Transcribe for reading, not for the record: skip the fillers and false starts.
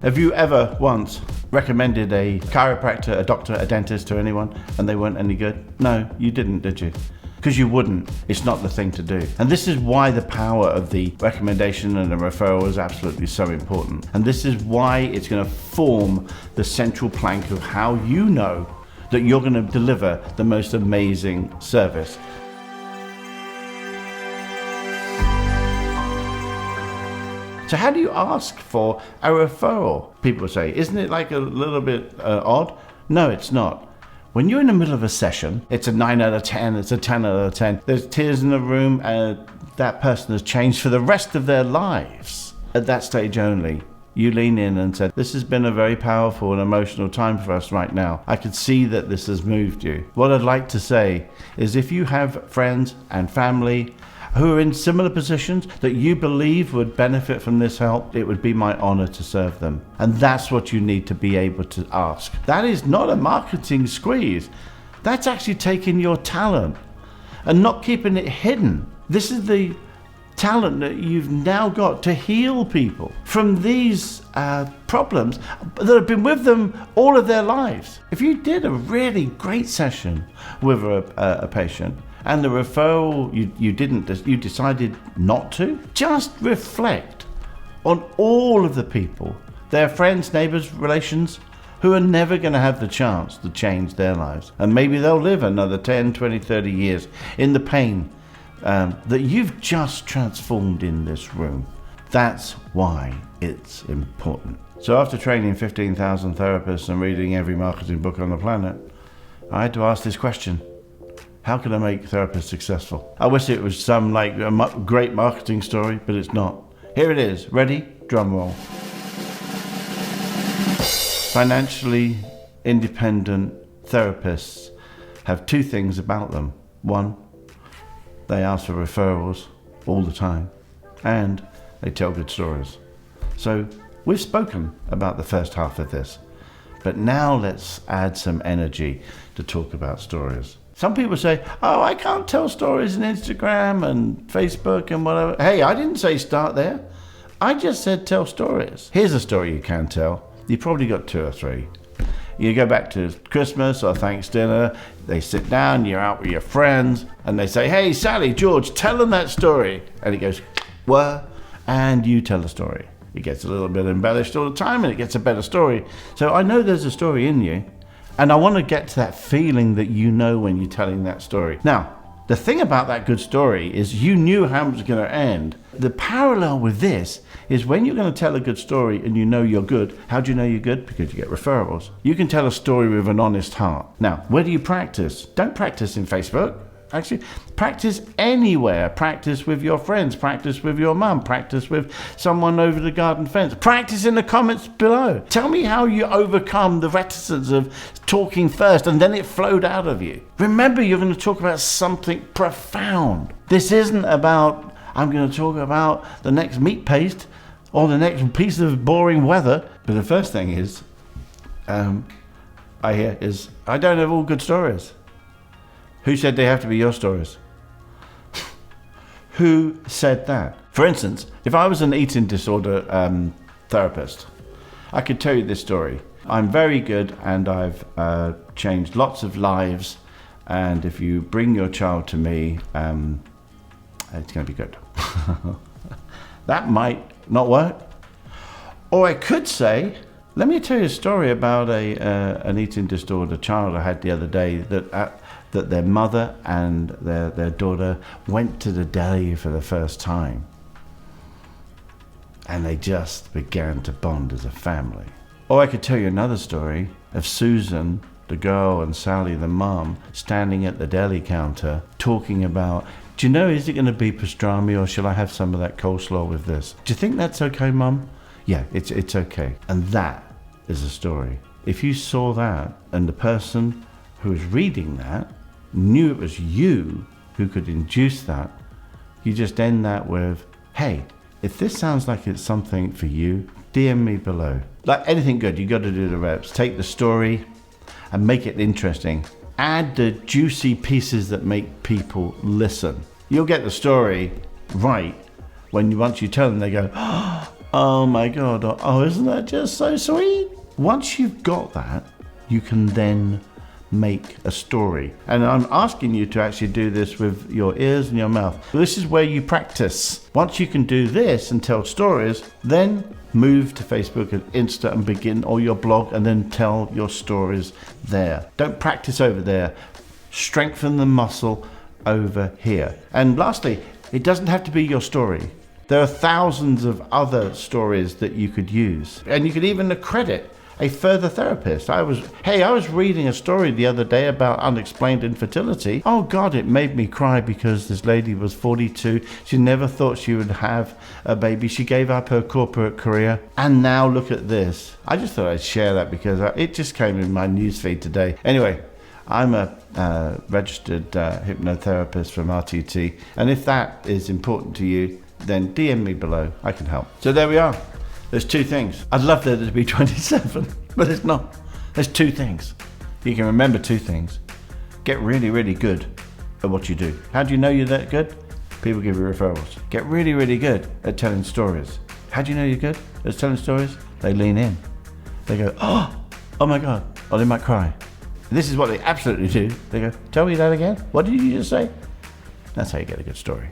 Have you ever once recommended a chiropractor, a doctor, a dentist to anyone and they weren't any good? No, you didn't, did you? Because you wouldn't. It's not the thing to do. And this is why the power of the recommendation and the referral is absolutely so important. And this is why it's going to form the central plank of how you know that you're going to deliver the most amazing service. So how do you ask for a referral? People say, isn't it like a little bit odd? No, it's not. When you're in the middle of a session, it's a 9 out of 10, it's a 10 out of 10. There's tears in the room and that person has changed for the rest of their lives. At that stage only, you lean in and say, this has been a very powerful and emotional time for us right now. I can see that this has moved you. What I'd like to say is if you have friends and family who are in similar positions that you believe would benefit from this help, it would be my honor to serve them. And that's what you need to be able to ask. That is not a marketing squeeze. That's actually taking your talent and not keeping it hidden. This is the talent that you've now got to heal people from these problems that have been with them all of their lives. If you did a really great session with a patient, and the referral you decided not to, just reflect on all of the people, their friends, neighbors, relations, who are never going to have the chance to change their lives. And maybe they'll live another 10, 20, 30 years in the pain that you've just transformed in this room. That's why it's important. So after training 15,000 therapists and reading every marketing book on the planet, I had to ask this question. How can I make therapists successful? I wish it was some great marketing story, but it's not. Here it is. Ready? Drum roll. Financially independent therapists have two things about them. One, they ask for referrals all the time, and they tell good stories. So we've spoken about the first half of this, but now let's add some energy to talk about stories. Some people say, oh, I can't tell stories on Instagram and Facebook and whatever. Hey, I didn't say start there. I just said tell stories. Here's a story you can tell. You've probably got 2 or 3. You go back to Christmas or Thanks dinner, they sit down, you're out with your friends, and they say, hey, Sally, George, tell them that story. And it goes, what? And you tell the story. It gets a little bit embellished all the time, and it gets a better story. So I know there's a story in you. And I want to get to that feeling that you know when you're telling that story. Now, the thing about that good story is you knew how it was going to end. The parallel with this is when you're going to tell a good story and you know you're good. How do you know you're good? Because you get referrals. You can tell a story with an honest heart. Now, where do you practice? Don't practice in Facebook. Actually, practice anywhere. Practice with your friends. Practice with your mum. Practice with someone over the garden fence. Practice in the comments below. Tell me how you overcome the reticence of talking first and then it flowed out of you. Remember, you're going to talk about something profound. This isn't about, I'm going to talk about the next meat paste or the next piece of boring weather. But the first thing is, I hear is, I don't have all good stories. Who said they have to be your stories? Who said that? For instance, if I was an eating disorder therapist, I could tell you this story. I'm very good and I've changed lots of lives, and if you bring your child to me, it's going to be good. That might not work. Or I could say, let me tell you a story about an eating disorder child I had the other day that their mother and their daughter went to the deli for the first time. And they just began to bond as a family. Or I could tell you another story of Susan, the girl, and Sally, the mom, standing at the deli counter talking about, do you know, is it going to be pastrami or shall I have some of that coleslaw with this? Do you think that's okay, Mum? Yeah, it's okay. And that is a story. If you saw that and the person who was reading that knew it was you who could induce that, you just end that with, hey, if this sounds like it's something for you, DM me below. Like anything good, you got to do the reps. Take the story and make it interesting. Add the juicy pieces that make people listen. You'll get the story right when once you tell them, they go, oh, oh my God, or oh, isn't that just so sweet? Once you've got that, you can then make a story. And I'm asking you to actually do this with your ears and your mouth. This is where you practice. Once you can do this and tell stories, then move to Facebook and Insta and begin, or your blog, and then tell your stories there. Don't practice over there. Strengthen the muscle over here. And lastly, it doesn't have to be your story. There are thousands of other stories that you could use. And you could even accredit a further therapist. I was reading a story the other day about unexplained infertility. Oh God, it made me cry because this lady was 42. She never thought she would have a baby. She gave up her corporate career. And now look at this. I just thought I'd share that because it just came in my newsfeed today. Anyway, I'm a registered hypnotherapist from RTT. And if that is important to you, then DM me below. I can help. So there we are. There's two things. I'd love there to be 27, but it's not. There's two things. You can remember two things. Get really, really good at what you do. How do you know you're that good? People give you referrals. Get really, really good at telling stories. How do you know you're good at telling stories? They lean in. They go, oh my God. Or they might cry. This is what they absolutely do. They go, tell me that again. What did you just say? That's how you get a good story.